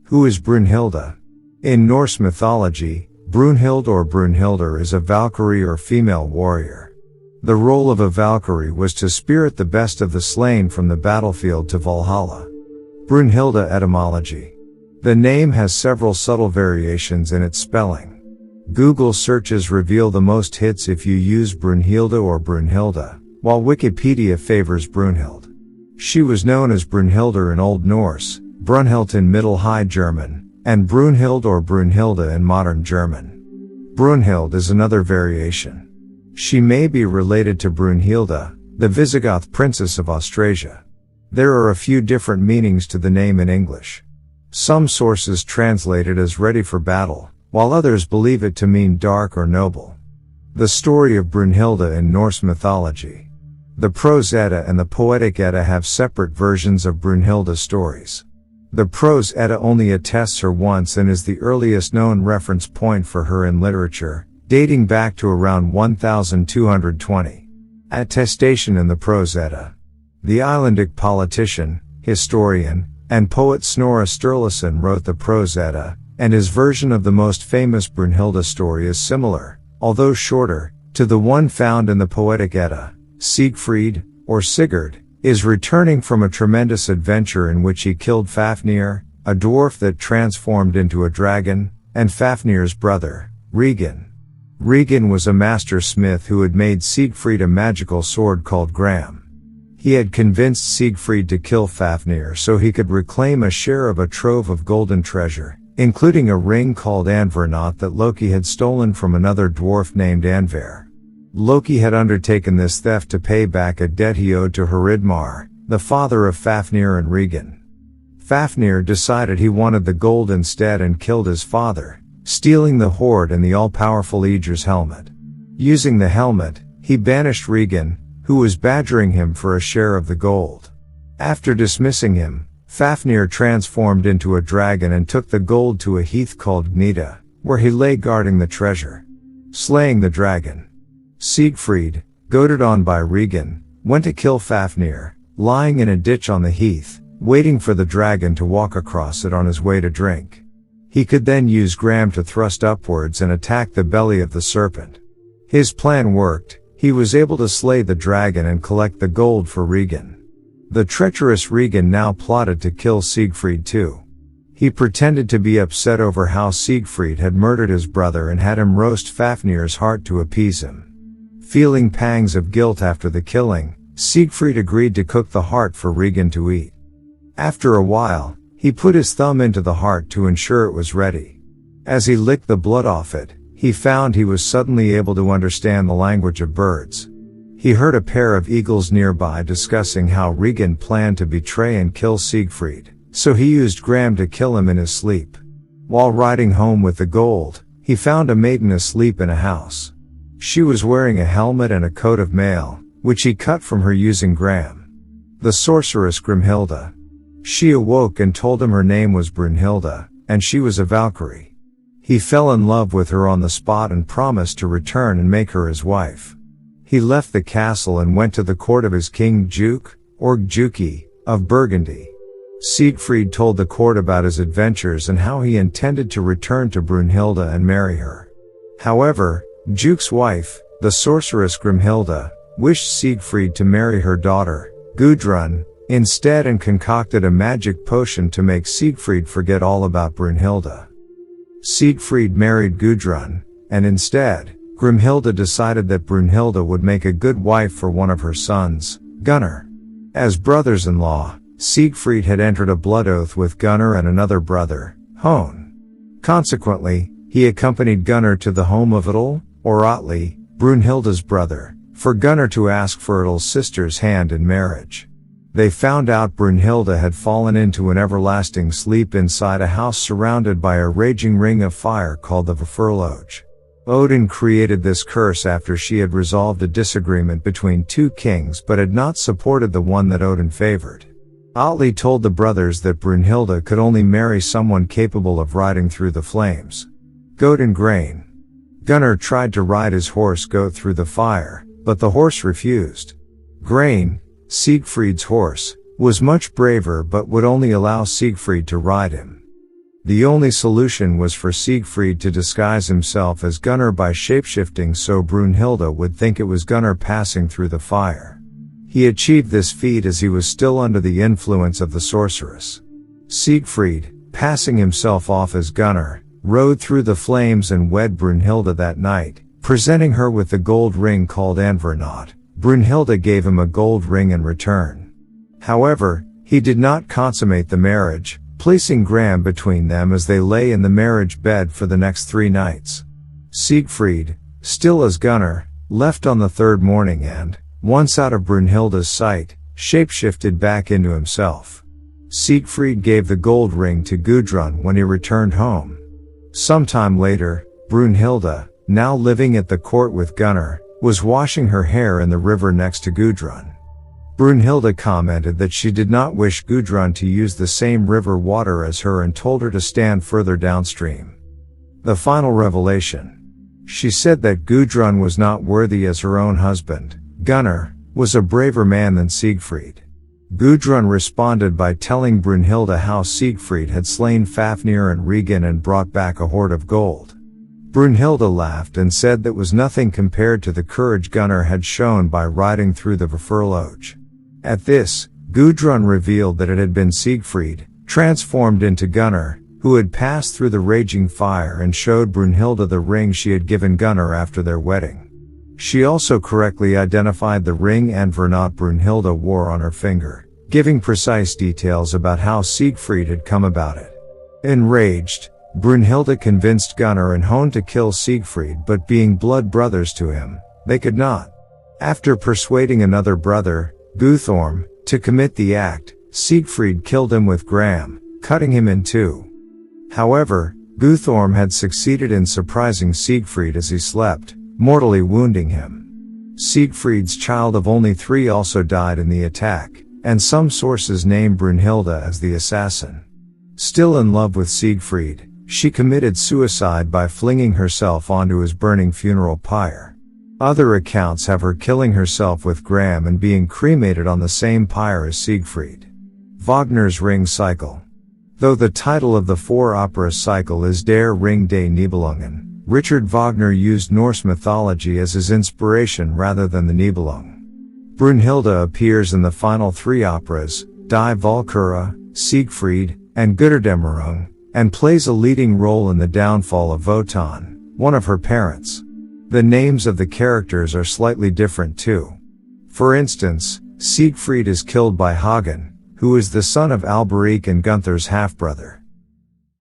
Who is Brunhilda? In Norse mythology, Brunhild or Brynhildr is a Valkyrie or female warrior. The role of a Valkyrie was to spirit the best of the slain from the battlefield to Valhalla. Brunhilda etymology. The name has several subtle variations in its spelling. Google searches reveal the most hits if you use Brunhilda or Brunhilda, while Wikipedia favors Brunhild. She was known as Brynhildr in Old Norse, Brunhild in Middle High German, and Brunhild or Brunhilda in Modern German. Brunhild is another variation. She may be related to Brunhilda, the Visigoth princess of Austrasia. There are a few different meanings to the name in English. Some sources translate it as ready for battle, while others believe it to mean dark or noble. The story of Brunhilda in Norse mythology. The Prose Edda and the Poetic Edda have separate versions of Brunhilda's stories. The Prose Edda only attests her once and is the earliest known reference point for her in literature, dating back to around 1220. Attestation in the Prose Edda. The Icelandic politician, historian, and poet Snorri Sturluson wrote the Prose Edda, and his version of the most famous Brunhilda story is similar, although shorter, to the one found in the Poetic Edda. Sigfried, or Sigurd, is returning from a tremendous adventure in which he killed Fafnir, a dwarf that transformed into a dragon, and Fafnir's brother, Regan. Regan was a master smith who had made Siegfried a magical sword called Gram. He had convinced Siegfried to kill Fafnir so he could reclaim a share of a trove of golden treasure, including a ring called Andvernot that Loki had stolen from another dwarf named Andver. Loki had undertaken this theft to pay back a debt he owed to Hreidmar, the father of Fafnir and Regan. Fafnir decided he wanted the gold instead and killed his father, stealing the hoard and the all-powerful Aegir's helmet. Using the helmet, he banished Regan, who was badgering him for a share of the gold. After dismissing him, Fafnir transformed into a dragon and took the gold to a heath called Gnida, where he lay guarding the treasure. Slaying the dragon, Siegfried, goaded on by Regan, went to kill Fafnir, lying in a ditch on the heath, waiting for the dragon to walk across it on his way to drink. He could then use Gram to thrust upwards and attack the belly of the serpent. His plan worked. He was able to slay the dragon and collect the gold for Regan. The treacherous Regan now plotted to kill Siegfried too. He pretended to be upset over how Siegfried had murdered his brother and had him roast Fafnir's heart to appease him. Feeling pangs of guilt after the killing, Siegfried agreed to cook the heart for Regan to eat. After a while, he put his thumb into the heart to ensure it was ready. As he licked the blood off it, he found he was suddenly able to understand the language of birds. He heard a pair of eagles nearby discussing how Regan planned to betray and kill Siegfried, so he used Gram to kill him in his sleep. While riding home with the gold, he found a maiden asleep in a house. She was wearing a helmet and a coat of mail, which he cut from her using Gram. The sorceress Grimhilda. She awoke and told him her name was Brunhilda, and she was a Valkyrie. He fell in love with her on the spot and promised to return and make her his wife. He left the castle and went to the court of his king Duke, or Juki, of Burgundy. Siegfried told the court about his adventures and how he intended to return to Brunhilda and marry her. However, Duke's wife, the sorceress Grimhilda, wished Siegfried to marry her daughter, Gudrun, instead and concocted a magic potion to make Siegfried forget all about Brunhilda. Siegfried married Gudrun, and instead, Grimhilda decided that Brunhilda would make a good wife for one of her sons, Gunnar. As brothers-in-law, Siegfried had entered a blood oath with Gunnar and another brother, Hone. Consequently, he accompanied Gunnar to the home of Idil, or Atli, Brunhilda's brother, for Gunnar to ask for Idil's sister's hand in marriage. They found out Brunhilda had fallen into an everlasting sleep inside a house surrounded by a raging ring of fire called the Vafurloj. Odin created this curse after she had resolved a disagreement between two kings but had not supported the one that Odin favored. Atli told the brothers that Brunhilda could only marry someone capable of riding through the flames. Goat and grain. Gunnar tried to ride his horse Goat through the fire, but the horse refused. Grain, Siegfried's horse, was much braver but would only allow Siegfried to ride him. The only solution was for Siegfried to disguise himself as Gunnar by shapeshifting so Brunhilda would think it was Gunnar passing through the fire. He achieved this feat as he was still under the influence of the sorceress. Siegfried, passing himself off as Gunnar, rode through the flames and wed Brunhilda that night, presenting her with the gold ring called Anvernot. Brunhilda gave him a gold ring in return. However, he did not consummate the marriage, placing Gram between them as they lay in the marriage bed for the next 3 nights. Siegfried, still as Gunnar, left on the 3rd morning and, once out of Brunhilda's sight, shapeshifted back into himself. Siegfried gave the gold ring to Gudrun when he returned home. Sometime later, Brunhilda, now living at the court with Gunnar, was washing her hair in the river next to Gudrun. Brunhilda commented that she did not wish Gudrun to use the same river water as her and told her to stand further downstream. The final revelation. She said that Gudrun was not worthy as her own husband. Gunnar was a braver man than Siegfried. Gudrun responded by telling Brunhilda how Siegfried had slain Fafnir and Regan and brought back a hoard of gold. Brunhilda laughed and said that was nothing compared to the courage Gunnar had shown by riding through the Verfurloge. At this, Gudrun revealed that it had been Siegfried, transformed into Gunnar, who had passed through the raging fire and showed Brunhilda the ring she had given Gunnar after their wedding. She also correctly identified the ring Anvernot Brunhilda wore on her finger, giving precise details about how Siegfried had come about it. Enraged, Brunhilda convinced Gunnar and Hone to kill Siegfried, but being blood brothers to him, they could not. After persuading another brother, Guthorm, to commit the act, Siegfried killed him with Gram, cutting him in 2. However, Guthorm had succeeded in surprising Siegfried as he slept, mortally wounding him. Siegfried's child of only 3 also died in the attack, and some sources name Brunhilda as the assassin. Still in love with Siegfried, she committed suicide by flinging herself onto his burning funeral pyre. Other accounts have her killing herself with Gram and being cremated on the same pyre as Siegfried. Wagner's Ring Cycle. Though the title of the 4-opera cycle is Der Ring des Nibelungen, Richard Wagner used Norse mythology as his inspiration rather than the Nibelung. Brunhilda appears in the final 3 operas, Die Valkyrie, Siegfried, and Götterdämmerung, and plays a leading role in the downfall of Wotan, one of her parents. The names of the characters are slightly different too. For instance, Siegfried is killed by Hagen, who is the son of Alberic and Gunther's half-brother.